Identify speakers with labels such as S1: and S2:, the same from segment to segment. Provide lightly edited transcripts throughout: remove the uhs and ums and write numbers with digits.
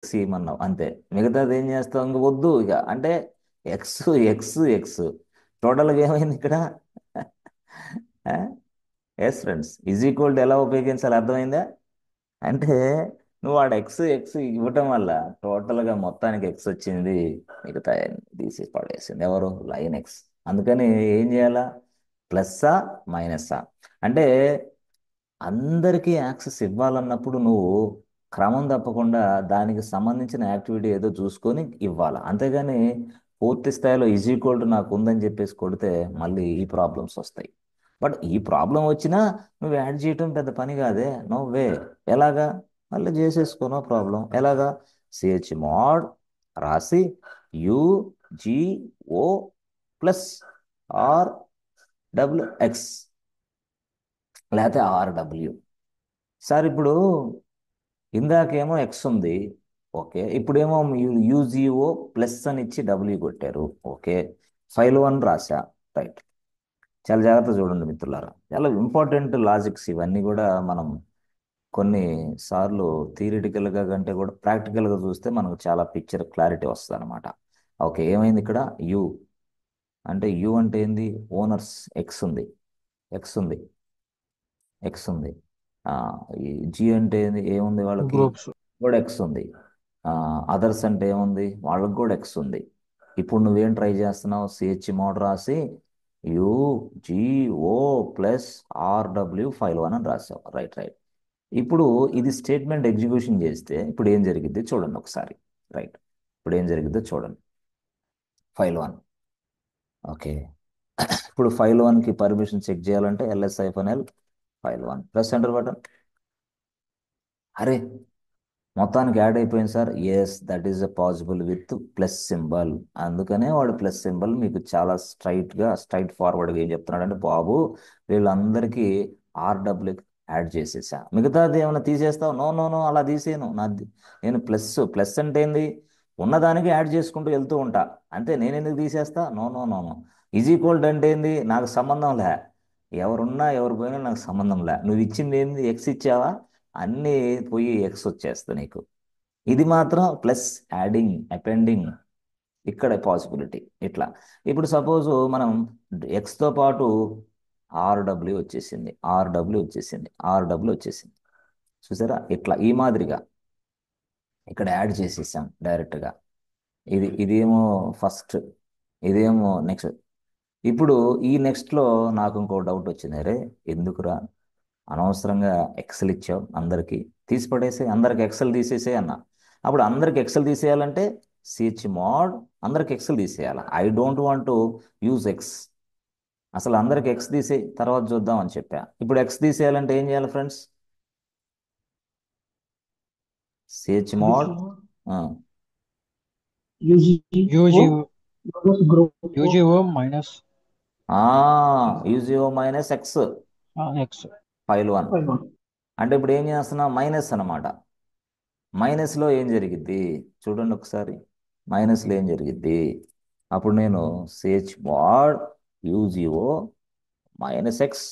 S1: ఇమ్మన్నావు అంతే. మిగతాది ఏం చేస్తావు? ఇంక వద్దు ఇక అంటే ఎక్స్ ఎక్స్ ఎక్స్ టోటల్గా ఏమైంది ఇక్కడ? Yes friends, is equal to ఎలా ఉపయోగించాలి అర్థమైందా? అంటే నువ్వు వాడు ఎక్స్ ఎక్స్ ఇవ్వటం వల్ల టోటల్గా మొత్తానికి ఎక్స్ వచ్చింది, మిగతా తీసి పడేసింది ఎవరు? Line X. అందుకని ఏం చేయాలా? ప్లస్సా మైనస్సా అంటే అందరికీ యాక్సెస్ ఇవ్వాలన్నప్పుడు నువ్వు క్రమం తప్పకుండా దానికి సంబంధించిన యాక్టివిటీ ఏదో చూసుకొని ఇవ్వాలి. అంతేగాని పూర్తి స్థాయిలో ఈజ్ ఈక్వల్ టు నాకు ఉందని చెప్పేసి కొడితే మళ్ళీ ఈ ప్రాబ్లమ్స్ వస్తాయి. బట్ ఈ ప్రాబ్లం వచ్చినా నువ్వు యాడ్ చేయటం పెద్ద పని కాదే, నో వే. ఎలాగా? మళ్ళీ చేసేసుకో, నో ప్రాబ్లం. ఎలాగా? సిహెచ్ మాడ్ రాసి UGO plus R W X లేకపోతే ఆర్డబ్ల్యూ. సార్ ఇప్పుడు ఇందాకేమో ఎక్స్ ఉంది, ఓకే. ఇప్పుడేమో యూజిఓ ప్లస్ అని ఇచ్చి డబ్ల్యూ కొట్టారు, ఓకే. ఫైల్ వన్ రాశా, రైట్. చాలా జాగ్రత్త చూడండి మిత్రులారా, చాలా ఇంపార్టెంట్ లాజిక్స్ ఇవన్నీ కూడా. మనం కొన్ని సార్లు థియరిటికల్గా కంటే కూడా ప్రాక్టికల్గా చూస్తే మనకు చాలా పిక్చర్ క్లారిటీ వస్తుంది అనమాట. ఓకే, ఏమైంది ఇక్కడ? యు అంటే యు అంటే ఏంది? ఓనర్స్ ఎక్స్ ఉంది, ఎక్స్ ఉంది, ఎక్స్ ఉంది. ఆ, ఈ జి అంటే ఏముంది వాళ్ళకి?
S2: గ్రూప్స్.
S1: కూడా ఎక్స్ ఉంది. అదర్స్ అంటే ఏముంది? వాళ్ళకి కూడా ఎక్స్ ఉంది. ఇప్పుడు నువ్వేం ట్రై చేస్తున్నావు? సిహెచ్ మోడ్ రాసి UGO plus RW file one అని రాసావు, రైట్ రైట్. ఇప్పుడు ఇది స్టేట్మెంట్ ఎగ్జిక్యూషన్ చేస్తే ఇప్పుడు ఏం జరిగింది చూడండి ఒకసారి, రైట్. ఇప్పుడు ఏం జరిగిందో చూడండి. File one, okay. ఇప్పుడు ఫైల్ వన్కి పర్మిషన్ చెక్ చేయాలంటే LS L file one press enter button. అరే, మొత్తానికి యాడ్ అయిపోయింది sir. Yes, that is a possible with plus symbol. అందుకనే వాడు ప్లస్ సింబల్ మీకు చాలా స్ట్రైట్ ఫార్వర్డ్గా ఏం చెప్తున్నాడు అంటే, బాబు వీళ్ళందరికీ ఆర్డబ్ల్యూ యాడ్ చేసేసా, మిగతాది ఏమైనా తీసేస్తావు? నో నో నో, అలా తీసేయను. నేను ప్లస్ ప్లస్ అంటే ఏంది? ఉన్నదానికి యాడ్ చేసుకుంటూ వెళ్తూ ఉంటా అంతే. నేను ఎందుకు తీసేస్తా? No no no no. Is equal అంటే ఏంది? నాకు సంబంధం లే, ఎవరున్నా ఎవరు పోయినా నాకు సంబంధం లే. నువ్వు ఇచ్చింది ఏంది? ఎక్స్ ఇచ్చావా? అన్నీ పోయి ఎక్స్ వచ్చేస్తా నీకు. ఇది మాత్రం ప్లస్ యాడింగ్ అపెండింగ్ ఇక్కడ పాసిబిలిటీ ఇట్లా. ఇప్పుడు సపోజ్ మనం ఎక్స్తో పాటు ఆర్డబ్ల్యూ వచ్చేసింది, ఆర్డబ్ల్యూ వచ్చేసింది, ఆర్డబ్ల్యూ వచ్చేసింది. చూసారా? ఇట్లా ఈ మాదిరిగా ఇక్కడ యాడ్ చేసేసాం డైరెక్ట్గా. ఇదేమో ఫస్ట్, ఇదేమో నెక్స్ట్. ఇప్పుడు ఈ నెక్స్ట్లో నాకు ఇంకో డౌట్ వచ్చింది. అరే ఎందుకురా అనవసరంగా ఎక్సెల్ ఇచ్చావు? అందరికీ తీసి పడేసే, అందరికి ఎక్సెల్ తీసేసే అన్న. అప్పుడు అందరికి ఎక్సెల్ తీసేయాలంటే సిహెచ్ మోడ్ అందరికి ఎక్సెల్ తీసేయాలి. I don't want to use X. అసలు అందరికి ఎక్స్ తీసే తర్వాత చూద్దాం అని చెప్పా. ఇప్పుడు ఎక్స్ తీసేయాలంటే ఏం చేయాలి friends? CH mod
S2: UG
S3: group
S2: UGO minus
S1: UGO minus X
S2: X.
S1: File one.
S3: File one.
S1: అంటే ఇప్పుడు ఏం చేస్తున్నా? మైనస్ అన్నమాట. మైనస్లో ఏం జరిగిద్ది చూడండి ఒకసారి. మైనస్లో ఏం జరిగిద్ది? అప్పుడు నేను CH mod UGO minus X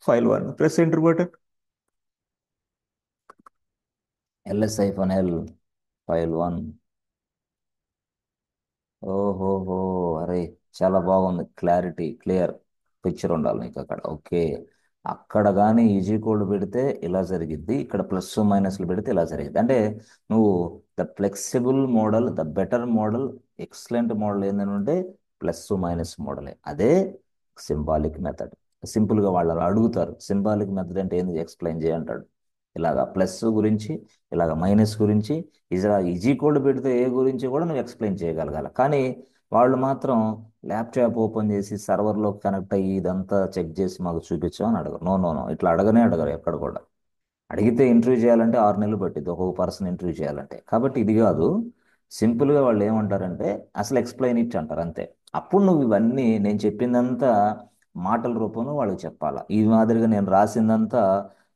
S1: file one press enter button. LS L file one. ఓహోహో, అరే చాలా బాగుంది, క్లారిటీ క్లియర్ పిక్చర్ ఉండాలి నీకు అక్కడ, ఓకే. అక్కడ కానీ ఈజీ కోడ్ పెడితే ఇలా జరిగిద్ది, ఇక్కడ ప్లస్ మైనస్లు పెడితే ఇలా జరిగిద్ది. అంటే నువ్వు the flexible model, the better model, excellent model ఏంటంటే ప్లస్ మైనస్ మోడలే. అదే సింబాలిక్ మెథడ్. సింపుల్గా వాళ్ళు అలా అడుగుతారు, సింబాలిక్ మెథడ్ అంటే ఏంది ఎక్స్ప్లెయిన్ చేయంటాడు. ఇలాగా ప్లస్ గురించి, ఇలాగ మైనస్ గురించి, ఇలా ఈజీ కోడ్ పెడితే ఏ గురించి కూడా నువ్వు ఎక్స్ప్లెయిన్ చేయగలగాలి. కానీ వాళ్ళు మాత్రం ల్యాప్టాప్ ఓపెన్ చేసి సర్వర్లో కనెక్ట్ అయ్యి ఇదంతా చెక్ చేసి మాకు చూపించామని అడగరు. నో నో నో, ఇట్లా అడగనే అడగరు ఎక్కడ కూడా. అడిగితే ఇంటర్వ్యూ చేయాలంటే 6 నెలలు పట్టింది ఒక్కొక్క పర్సన్ ఇంటర్వ్యూ చేయాలంటే. కాబట్టి ఇది కాదు, సింపుల్గా వాళ్ళు ఏమంటారంటే అసలు ఎక్స్ప్లెయిన్ ఇట్ అంటారు అంతే. అప్పుడు నువ్వు ఇవన్నీ నేను చెప్పిందంతా మాటల రూపంలో వాళ్ళకి చెప్పాలా. ఈ మాదిరిగా నేను రాసిందంతా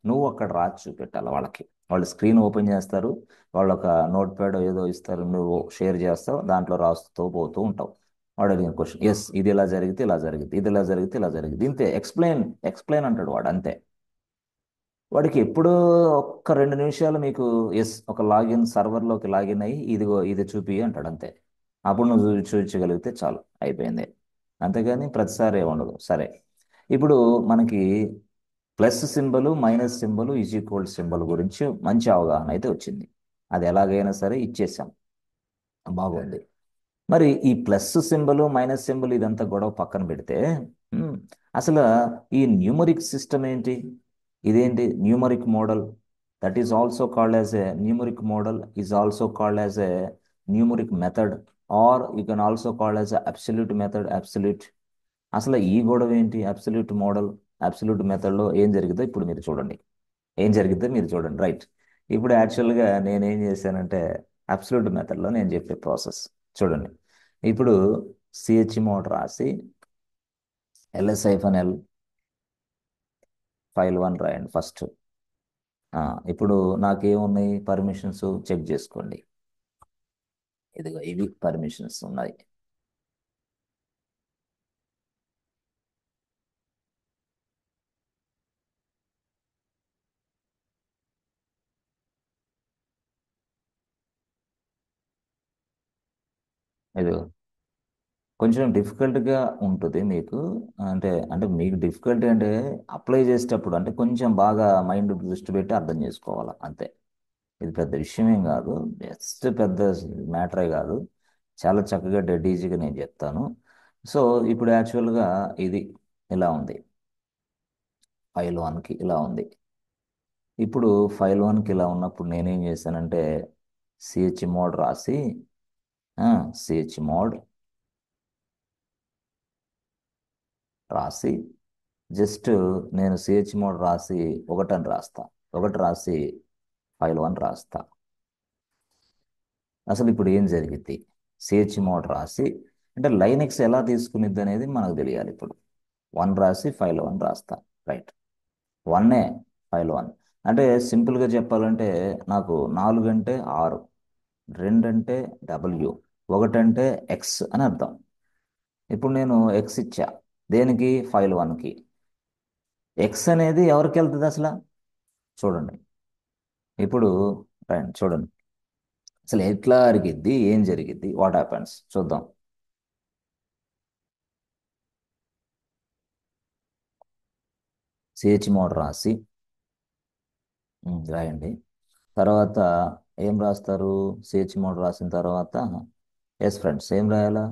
S1: నువ్వు అక్కడ రాసి చూపెట్టాలి వాళ్ళకి. వాళ్ళు స్క్రీన్ ఓపెన్ చేస్తారు, వాళ్ళు ఒక నోట్ ప్యాడ్ ఏదో ఇస్తారు, నువ్వు షేర్ చేస్తావు, దాంట్లో రాస్తూ పోతూ ఉంటావు. వాడు అడిగిన క్వశ్చన్, ఎస్ ఇది ఇలా జరిగితే ఇలా జరిగింది, ఇది ఇలా జరిగితే ఇలా జరిగింది, ఇంతే. ఎక్స్ప్లెయిన్ ఎక్స్ప్లెయిన్ అంటాడు వాడు అంతే. వాడికి ఎప్పుడో ఒక్క 2 నిమిషాలు మీకు ఎస్ ఒక లాగిన్ సర్వర్లోకి లాగిన్ అయ్యి ఇదిగో ఇది చూపి అంటాడు అంతే. అప్పుడు నువ్వు చూపించగలిగితే చాలు, అయిపోయింది. అంతేగాని ప్రతిసారి ఉండదు. సరే, ఇప్పుడు మనకి plus symbol minus symbol is equal symbol గురించి మంచి అవగాహన అయితే వచ్చింది. అది ఎలాగైనా సరే ఇచ్చేసాం, బాగుంది. మరి ఈ ప్లస్ సింబల్ మైనస్ సింబల్ ఇదంతా గొడవ పక్కన పెడితే ఉమ్, అసలు ఈ న్యూమరిక్ సిస్టమ్ ఏంటి? ఇదేంటి numeric model? That is also called as a numeric model, is also called as a numeric method, or you can also called as absolute method, absolute. అసలు ఈ గొడవ ఏంటి? అబ్సల్యూట్ మోడల్, అబ్సల్యూట్ మెథడ్లో ఏం జరిగిందో ఇప్పుడు మీరు చూడండి. ఏం జరిగిద్దో మీరు చూడండి. రైట్, ఇప్పుడు యాక్చువల్గా నేనేం చేశానంటే అబ్సల్యూట్ మెథడ్లో నేను చెప్పే ప్రాసెస్ చూడండి. ఇప్పుడు సిహెచ్ మోడ్ రాసి LS-L ఫైల్ 1 రాయండి ఫస్ట్. ఇప్పుడు నాకేమున్నాయి పర్మిషన్స్ చెక్ చేసుకోండి. ఇదిగో ఇవి పర్మిషన్స్ ఉన్నాయి. ఇదిగో కొంచెం డిఫికల్ట్గా ఉంటుంది మీకు. అంటే అంటే మీకు డిఫికల్టీ అంటే అప్లై చేసేటప్పుడు అంటే కొంచెం బాగా మైండ్ దృష్టి పెట్టి అర్థం చేసుకోవాలి అంతే. ఇది పెద్ద విషయం ఏం కాదు, జస్ట్ పెద్ద మ్యాటరే కాదు. చాలా చక్కగా డెడ్ ఈజీగా నేను చెప్తాను. సో ఇప్పుడు యాక్చువల్గా ఇది ఇలా ఉంది, ఫైల్ 1కి ఇలా ఉంది. ఇప్పుడు ఫైల్ 1కి ఇలా ఉన్నప్పుడు నేనేం చేశానంటే సిహెచ్ మోడ్ రాసి సిహెచ్ మోడ్ రాసి జస్ట్ నేను సిహెచ్ మోడ్ రాసి ఒకటని రాస్తా, ఒకటి రాసి ఫైల్ 1 రాస్తా. అసలు ఇప్పుడు ఏం జరిగింది? సిహెచ్ మోడ్ రాసి అంటే లైనెక్స్ ఎలా తీసుకునిద్ది అనేది మనకు తెలియాలి. ఇప్పుడు 1 రాసి ఫైల్ 1 రాస్తా. రైట్, 1 ఫైల్ 1 అంటే సింపుల్గా చెప్పాలంటే నాకు 4 అంటే 6, 2 అంటే W, 1 అంటే ఎక్స్ అని అర్థం. ఇప్పుడు నేను ఎక్స్ ఇచ్చా దేనికి? ఫైల్ 1కి. ఎక్స్ అనేది ఎవరికి వెళ్తుంది అసలు? చూడండి ఇప్పుడు, రండి చూడండి అసలు ఎట్లా అరిగిద్ది, ఏం జరిగిద్ది, వాట్ హ్యాపెన్స్ చూద్దాం. సిహెచ్ మోడ్ రాసి రాయండి. తర్వాత ఏం రాస్తారు? సిహెచ్ మోడ్ రాసిన తర్వాత ఎస్ ఫ్రెండ్స్ ఏం రాయాలా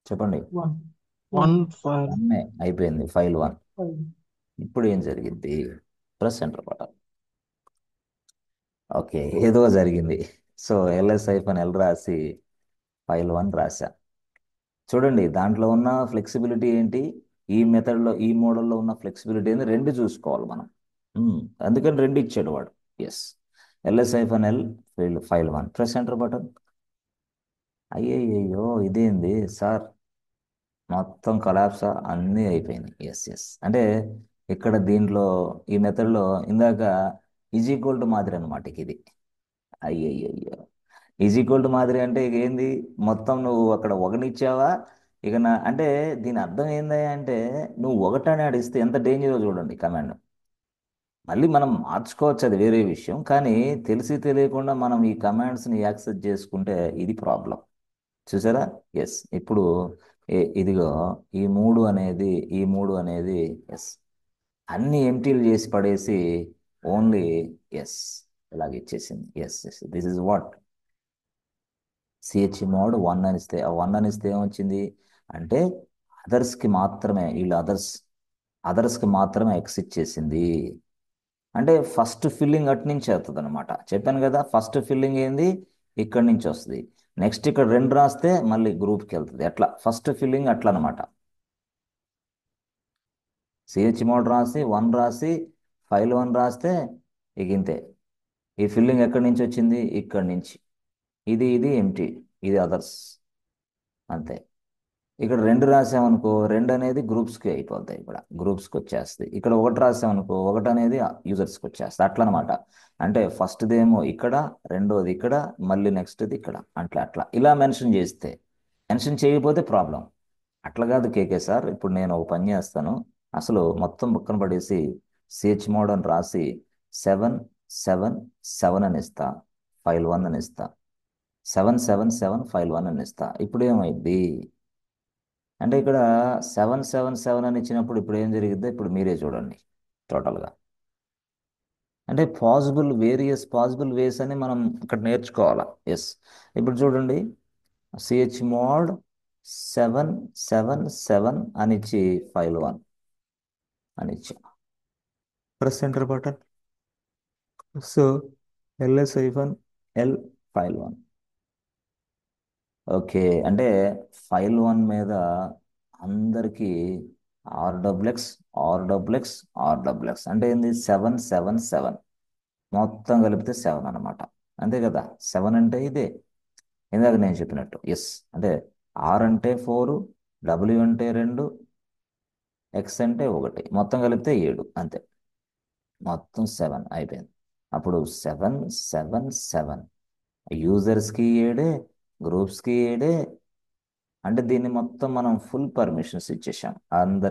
S1: చెప్పండి?
S3: One.
S2: One file.
S1: 1 అయిపోయింది, ఫైల్ 1.
S3: Five.
S1: ఇప్పుడు ఏం జరిగింది? Press enter button. ఓకే, ఏదో జరిగింది. సో LS-L రాసి ఫైల్ 1 రాసా. చూడండి దాంట్లో ఉన్న ఫ్లెక్సిబిలిటీ ఏంటి, ఈ మెథడ్లో ఈ మోడల్లో ఉన్న ఫ్లెక్సిబిలిటీ ఏంది, రెండు చూసుకోవాలి మనం. ఉమ్, అందుకని రెండు ఇచ్చాడు వాడు. Yes, LS-L file 1 press enter button. అయ్యయ్యో ఇదేంది సార్, మొత్తం కొలాప్స్ అన్నీ అయిపోయినాయి. ఎస్ ఎస్ అంటే ఇక్కడ దీంట్లో ఈ మెథడ్లో ఇందాక ఈజ్ ఈక్వల్ టు మాదిరి అనమాట ఇది. అయ్యయ్యో ఈజ్ ఈక్వల్ టు మాదిరి అంటే ఇక ఏంది, మొత్తం నువ్వు అక్కడ ఒకనిచ్చావా ఇక నా అంటే దీని అర్థం ఏంది అంటే నువ్వు ఒకటని ఆడిస్తే ఎంత డేంజరో చూడండి కమాండ్. మళ్ళీ మనం మార్చుకోవచ్చు, అది వేరే విషయం. కానీ తెలిసి తెలియకుండా మనం ఈ కమాండ్స్ని యాక్సెస్ చేసుకుంటే ఇది ప్రాబ్లం. చూసారా? ఎస్, ఇప్పుడు ఇదిగో ఈ మూడు అనేది ఎస్ అన్ని ఎంటీలు చేసి పడేసి ఓన్లీ ఎస్ ఇలాగ ఇచ్చేసింది. Yes yes this is what CH mod 1 అనిస్తే, ఆ 1 అనిస్తే ఏమొచ్చింది అంటే అదర్స్కి మాత్రమే, వీళ్ళు అదర్స్కి మాత్రమే ఎక్స్ ఇచ్చేసింది. అంటే ఫస్ట్ ఫిల్లింగ్ అటు నుంచి అవుతుంది అనమాట. చెప్పాను కదా, ఫస్ట్ ఫిల్లింగ్ ఏంది ఇక్కడి నుంచి వస్తుంది. నెక్స్ట్ ఇక్కడ 2 రాస్తే మళ్ళీ గ్రూప్కి వెళ్తుంది. అట్లా ఫస్ట్ ఫిల్లింగ్ అట్లా అనమాట. సిహెచ్ మోడ్ రాసి 1 రాసి ఫైల్ 1 రాస్తే ఇక ఇంతే. ఈ ఫిల్లింగ్ ఎక్కడి నుంచి వచ్చింది? ఇక్కడి నుంచి. ఇది ఎంటీ, ఇది అదర్స్, అంతే. ఇక్కడ 2 రాసామనుకో 2 అనేది గ్రూప్స్కి అయిపోతాయి, ఇక్కడ గ్రూప్స్కి వచ్చేస్తుంది. ఇక్కడ 1 రాసామనుకో 1 అనేది యూజర్స్కి వచ్చేస్తుంది. అట్లా అనమాట. అంటే ఫస్ట్దేమో ఇక్కడ, రెండోది ఇక్కడ, మళ్ళీ నెక్స్ట్ది ఇక్కడ, అట్లా అట్లా ఇలా మెన్షన్ చేస్తే. మెన్షన్ చేయకపోతే ప్రాబ్లం. అట్లా కాదు కేకే సార్, ఇప్పుడు నేను ఒక పని చేస్తాను, అసలు మొత్తం పక్కన పడేసి సిహెచ్ మోడ్ అని రాసి 777 అని ఇస్తా, ఫైల్ 1 అని ఇస్తా, 777 ఫైల్ 1 అని ఇస్తా. ఇప్పుడు ఏమైంది అంటే ఇక్కడ 777 అని ఇచ్చినప్పుడు ఇప్పుడు ఏం జరిగిద్దో ఇప్పుడు మీరే చూడండి టోటల్గా. అంటే వేరియస్ పాసిబుల్ వేస్ అని మనం ఇక్కడ నేర్చుకోవాలా. ఎస్, ఇప్పుడు చూడండి, సిహెచ్ మోడ్ 777 అని ఇచ్చి ఫైల్ 1 అని ఇచ్చా. Press enter button. So ls-l file 1. Okay, అంటే ఫైల్ 1 మీద అందరికీ ఆర్డబ్ల్యూఎక్స్ ఆర్డబ్ల్యూఎక్స్ ఆర్డబ్ల్యూఎక్స్ అంటే ఏంది 777 మొత్తం కలిపితే 7 అన్నమాట. అంతే కదా, 7 అంటే ఇదే ఇందాక నేను చెప్పినట్టు. ఎస్, అంటే ఆర్ అంటే 4, డబ్ల్యూ అంటే 2, ఎక్స్ అంటే 1, మొత్తం కలిపితే 7, అంతే. మొత్తం 7 అయిపోయింది. అప్పుడు 777 యూజర్స్కి 7, గ్రూప్స్కి 7, అంటే దీన్ని మొత్తం మనం ఫుల్ పర్మిషన్స్ ఇచ్చేసాం అందరి